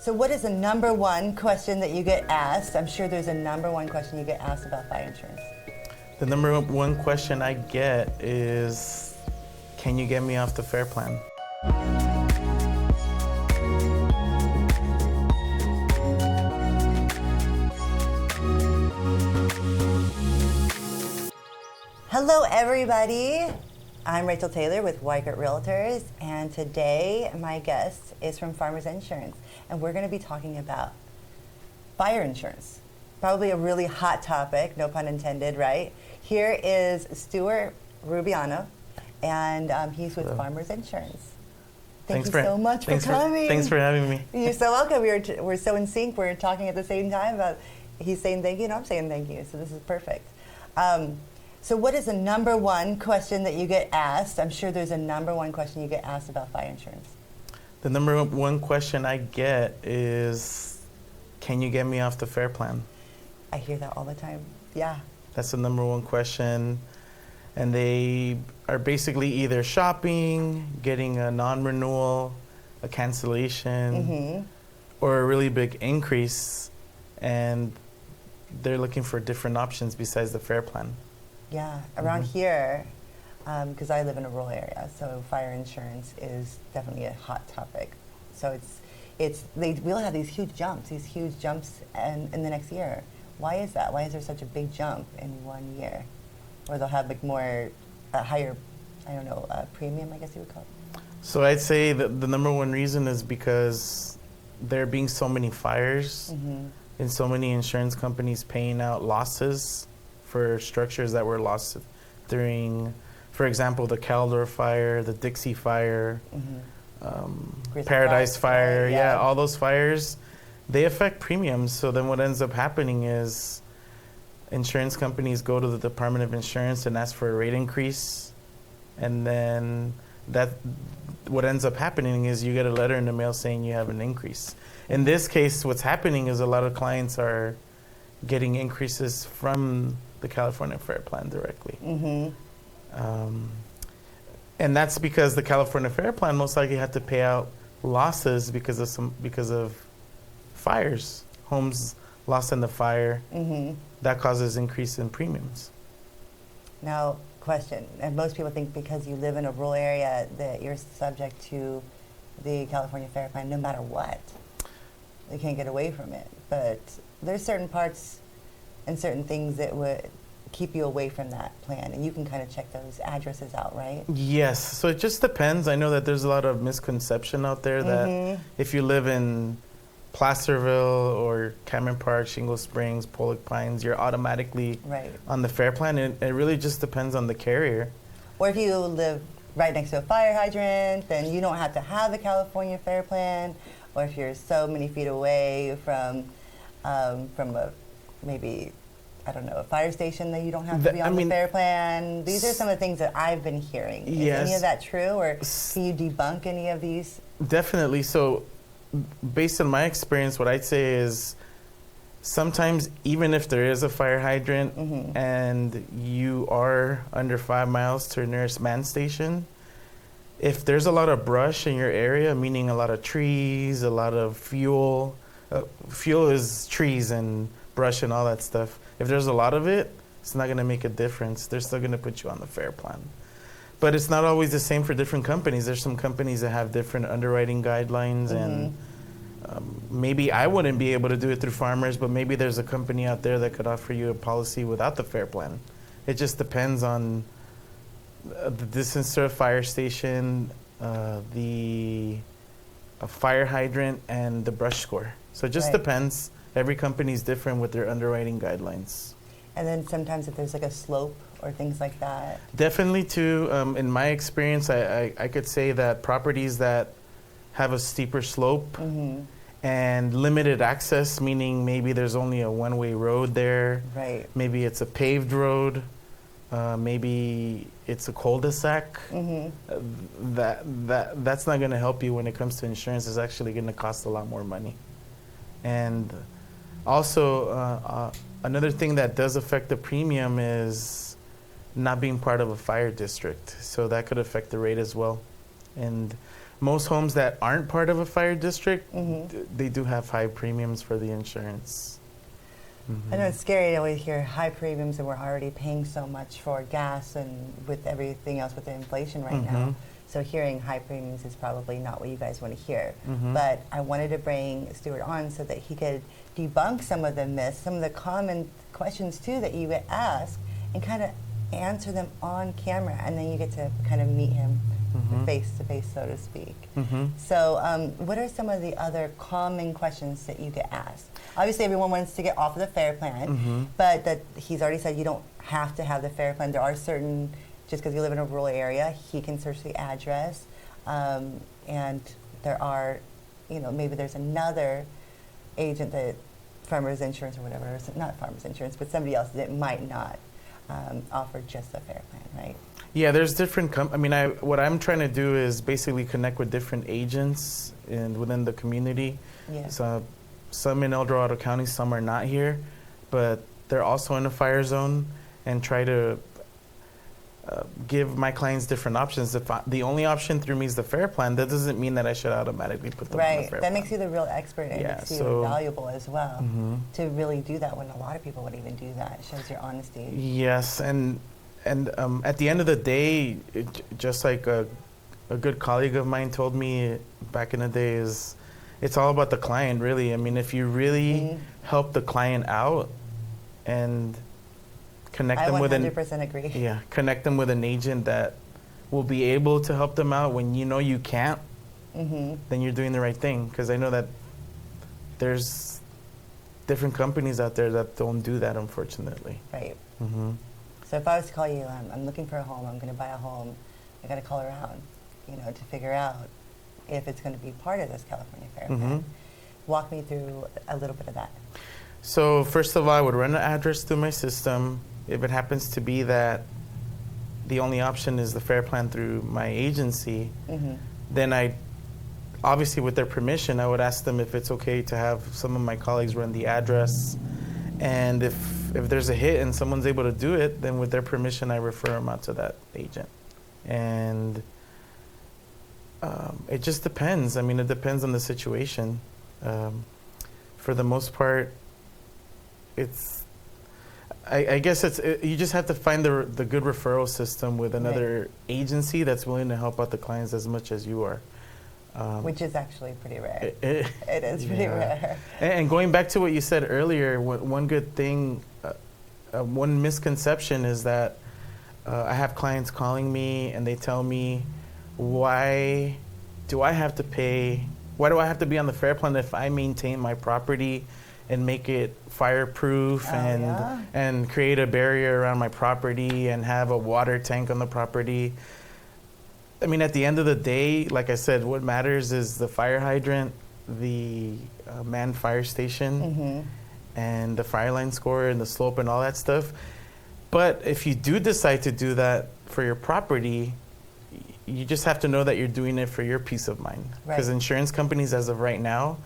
So what is the number one question that you get asked? I'm sure there's a number one question you get asked about fire insurance. The number one question I get is, can you get me off the FAIR plan? Hello, everybody. I'm Rachel Taylor with Weikert Realtors, and today my guest is from Farmers Insurance, and we're going to be talking about fire insurance. Probably a really hot topic, no pun intended, right? Here is Stuart Rubiano, and he's with Farmers Insurance. Thank you so much for coming. Thanks for having me. You're so welcome. We're so in sync. We're talking at the same time about he's saying thank you and I'm saying thank you, so this is perfect. So what is the number one question that you get asked? I'm sure there's a number one question you get asked about fire insurance. The number one question I get is, can you get me off the FAIR plan? I hear that all the time. Yeah. That's the number one question. And they are basically either shopping, getting a non-renewal, a cancellation, or a really big increase, and they're looking for different options besides the FAIR plan. Yeah, around here, because I live in a rural area, so fire insurance is definitely a hot topic. So we'll have these huge jumps in the next year. Why is that? Why is there such a big jump in 1 year? Or they'll have higher, premium, I guess you would call it. So I'd say that the number one reason is because there being so many fires and so many insurance companies paying out losses for structures that were lost during, for example, the Caldor fire, the Dixie fire, Paradise fire, all those fires, they affect premiums. So then what ends up happening is insurance companies go to the Department of Insurance and ask for a rate increase, and then what ends up happening is you get a letter in the mail saying you have an increase. In this case, what's happening is a lot of clients are getting increases from the California FAIR plan directly. And that's because the California FAIR plan most likely had to pay out losses because of fires, homes lost in the fire. That causes increase in premiums. Now, question, and most people think because you live in a rural area that you're subject to the California FAIR plan no matter what. They can't get away from it. But there's certain parts and certain things that would keep you away from that plan, and you can kind of check those addresses out, right? Yes, so it just depends. I know that there's a lot of misconception out there that if you live in Placerville or Cameron Park, Shingle Springs, Pollock Pines, you're automatically on the FAIR plan. It really just depends on the carrier. Or if you live right next to a fire hydrant, then you don't have to have the California FAIR plan. Or if you're so many feet away from a fire station, that you don't have to be on the FAIR plan. These are some of the things that I've been hearing. Is any of that true, or can you debunk any of these? Definitely. So based on my experience, what I'd say is sometimes even if there is a fire hydrant and you are under 5 miles to the nearest man station, if there's a lot of brush in your area, meaning a lot of trees, a lot of fuel is trees and brush and all that stuff. If there's a lot of it, it's not going to make a difference. They're still going to put you on the FAIR plan. But it's not always the same for different companies. There's some companies that have different underwriting guidelines, and maybe I wouldn't be able to do it through Farmers, but maybe there's a company out there that could offer you a policy without the FAIR plan. It just depends on the distance to a fire station, the fire hydrant, and the brush score. So it just depends. Every company is different with their underwriting guidelines. And then sometimes if there's like a slope or things like that. Definitely too. In my experience, I could say that properties that have a steeper slope and limited access, meaning maybe there's only a one-way road there. Maybe it's a paved road. Maybe it's a cul-de-sac. That's not going to help you when it comes to insurance. It's actually going to cost a lot more money. And also, another thing that does affect the premium is not being part of a fire district. So that could affect the rate as well. And most homes that aren't part of a fire district, Mm-hmm. they do have high premiums for the insurance. I know it's scary to always hear high premiums, and we're already paying so much for gas and with everything else with the inflation right now. So hearing high premiums is probably not what you guys want to hear. But I wanted to bring Stuart on so that he could debunk some of the myths, some of the common questions too that you get asked, and kind of answer them on camera, and then you get to kind of meet him face to face, so to speak. So what are some of the other common questions that you get asked? Obviously, everyone wants to get off of the FAIR plan, but that he's already said you don't have to have the FAIR plan. There are certain, just because you live in a rural area, he can search the address, and there are, maybe there's another agent that Farmers Insurance or whatever, not Farmers Insurance, but somebody else that might not offer just the FAIR plan, right? Yeah, there's different. What I'm trying to do is basically connect with different agents and within the community. Yeah. So some in El Dorado County, some are not here, but they're also in a fire zone, and try to give my clients different options. If the only option through me is the FAIR plan, that doesn't mean that I should automatically put them on the Right. FAIR That plan. makes you the real expert, and Yeah, makes you so- valuable as well to really do that when a lot of people would even do that. It shows your honesty. Yes, and at the end of the day, just like a good colleague of mine told me back in the day, is it's all about the client, really. I mean, if you really help the client out and connect I them with 100% agree. connect them with an agent that will be able to help them out when you know you can't, then you're doing the right thing. Because I know that there's different companies out there that don't do that, unfortunately. Right. So if I was to call you, I'm looking for a home, I'm going to buy a home, I got to call around, to figure out if it's going to be part of this California FAIR plan. Walk me through a little bit of that. So first of all, I would run an address through my system. If it happens to be that the only option is the FAIR plan through my agency, then I, obviously with their permission, I would ask them if it's okay to have some of my colleagues run the address. And if there's a hit and someone's able to do it, then with their permission, I refer them out to that agent. And it just depends. I mean, it depends on the situation. For the most part, I guess you just have to find the good referral system with another agency that's willing to help out the clients as much as you are. Which is actually pretty rare. It is pretty rare. And going back to what you said earlier, one good thing, one misconception is that I have clients calling me and they tell me, why do I have to be on the FAIR plan if I maintain my property and make it fireproof and create a barrier around my property and have a water tank on the property? I mean, at the end of the day, like I said, what matters is the fire hydrant, the manned fire station, and the fire line score and the slope and all that stuff. But if you do decide to do that for your property, you just have to know that you're doing it for your peace of mind. Because insurance companies, as of right now,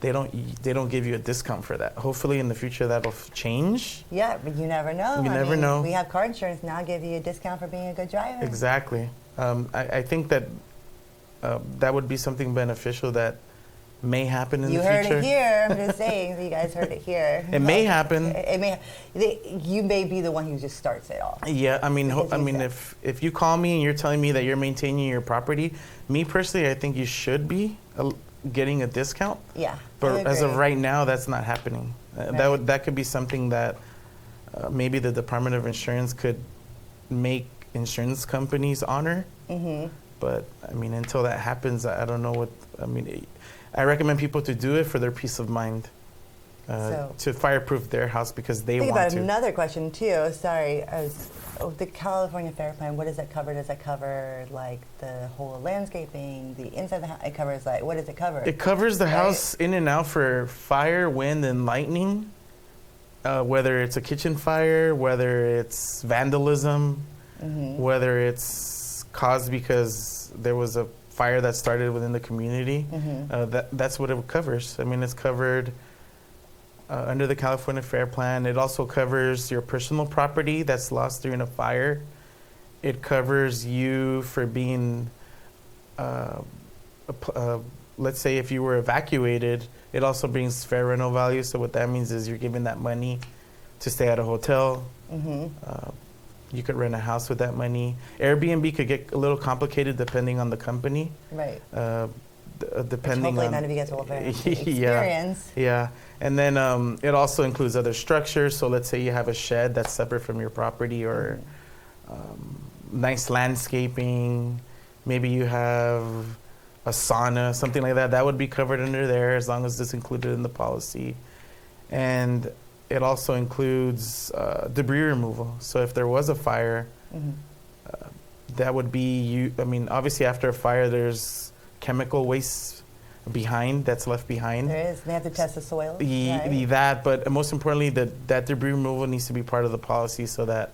they don't give you a discount for that. Hopefully in the future that'll change. Yeah, but you never know. You never know. We have car insurance now, give you a discount for being a good driver. Exactly. I think that that would be something beneficial that may happen in the future. You heard it here. I'm just saying. You guys heard it here. It may happen. It may. You may be the one who just starts it all. Yeah, I mean, if you call me and you're telling me that you're maintaining your property, me personally, I think you should be getting a discount. Yeah. But as of right now, that's not happening. That could be something that maybe the Department of Insurance could make insurance companies honor. But I mean, until that happens, I don't know what. I mean, I recommend people to do it for their peace of mind, to fireproof their house because they want to. Think about another question too. Sorry, the California FAIR plan. What does that cover? Does that cover like the whole landscaping, the inside of the house? It covers like what does it cover? It covers the house in and out for fire, wind, and lightning. Whether it's a kitchen fire, whether it's vandalism, whether it's caused because there was a fire that started within the community, that's what it covers. I mean, it's covered under the California FAIR plan. It also covers your personal property that's lost during a fire. It covers you for being let's say if you were evacuated, it also brings fair rental value. So what that means is you're giving that money to stay at a hotel. You could rent a house with that money. Airbnb could get a little complicated depending on the company. Right. Depending hopefully on none of you guys will have experience. Yeah. And then it also includes other structures. So let's say you have a shed that's separate from your property, or nice landscaping. Maybe you have a sauna, something like that. That would be covered under there as long as it's included in the policy. And it also includes debris removal. So if there was a fire, that would be obviously after a fire, there's chemical waste that's left behind. There is. They have to test the soil. That, but most importantly, that debris removal needs to be part of the policy so that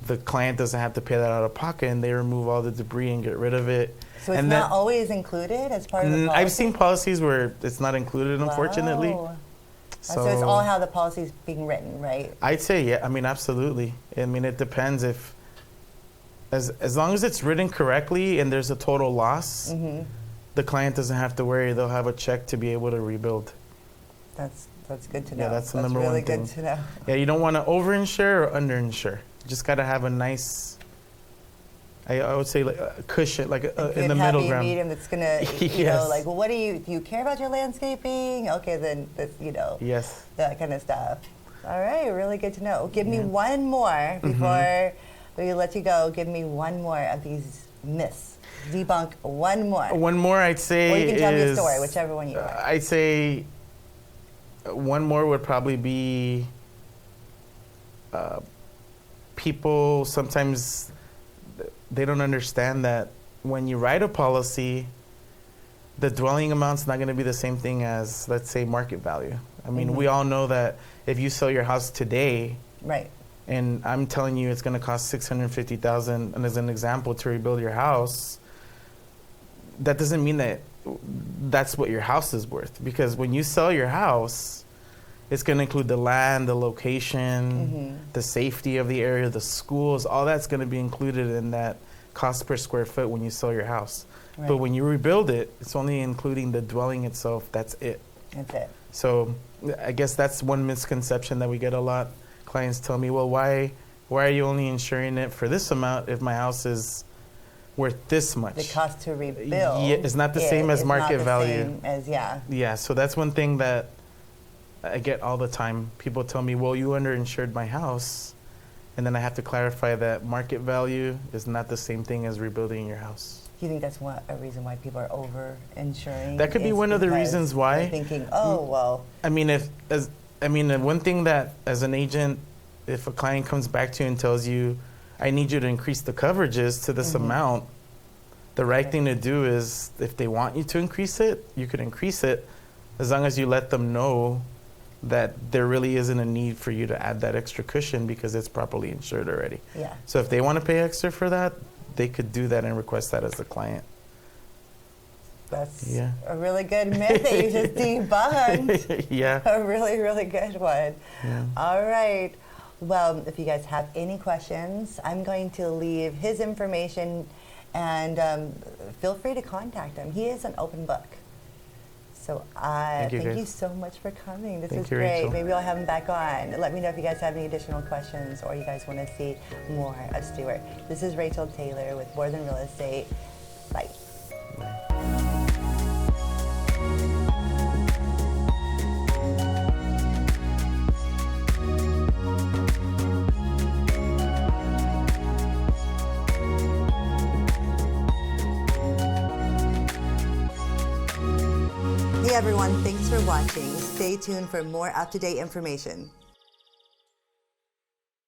the client doesn't have to pay that out of pocket, and they remove all the debris and get rid of it. So it's not always included as part of the policy? I've seen policies where it's not included, unfortunately. Wow. So it's all how the policy is being written, right? I'd say, yeah. Absolutely. It depends if, as long as it's written correctly and there's a total loss, the client doesn't have to worry. They'll have a check to be able to rebuild. That's good to know. Yeah, that's the number really one thing. good to know. Yeah, you don't want to overinsure or underinsure. You just got to have a nice, I would say, like a cushion, like in the middle ground. Medium that's gonna, you know, like, well, do you care about your landscaping? Okay, then that's, yes, that kind of stuff. All right, really good to know. Give me one more before we let you go. Give me one more of these myths. Debunk one more. One more, I'd say. Or you can tell me a story, whichever one you want. I'd say one more would probably be people sometimes they don't understand that when you write a policy, the dwelling amount's not going to be the same thing as, let's say, market value. We all know that if you sell your house today, right, and I'm telling you it's going to cost $650,000, and as an example, to rebuild your house, that doesn't mean that that's what your house is worth. Because when you sell your house, it's going to include the land, the location, the safety of the area, the schools, all that's going to be included in that cost per square foot when you sell your house. Right. But when you rebuild it, it's only including the dwelling itself. That's it. That's it. So I guess that's one misconception that we get a lot. Clients tell me, well, why are you only insuring it for this amount if my house is worth this much? The cost to rebuild. Yeah, it's not the same as market value. Yeah, so that's one thing that I get all the time. People tell me, well, you underinsured my house. And then I have to clarify that market value is not the same thing as rebuilding your house. Do you think that's a reason why people are over-insuring? That could be one of the reasons why. They're thinking, oh, well. One thing that as an agent, if a client comes back to you and tells you, I need you to increase the coverages to this amount, the right thing to do is, if they want you to increase it, you could increase it, as long as you let them know that there really isn't a need for you to add that extra cushion because it's properly insured already. Yeah. So if they want to pay extra for that, they could do that and request that as a client. That's a really good myth that you just debunked. Yeah. A really, really good one. Yeah. All right. Well, if you guys have any questions, I'm going to leave his information, and feel free to contact him. He is an open book. So thank you so much for coming. This is great. Rachel. Maybe I'll have him back on. Let me know if you guys have any additional questions or you guys want to see more of Stuart. This is Rachel Taylor with More Than Real Estate. Bye. Hey everyone, thanks for watching. Stay tuned for more up-to-date information.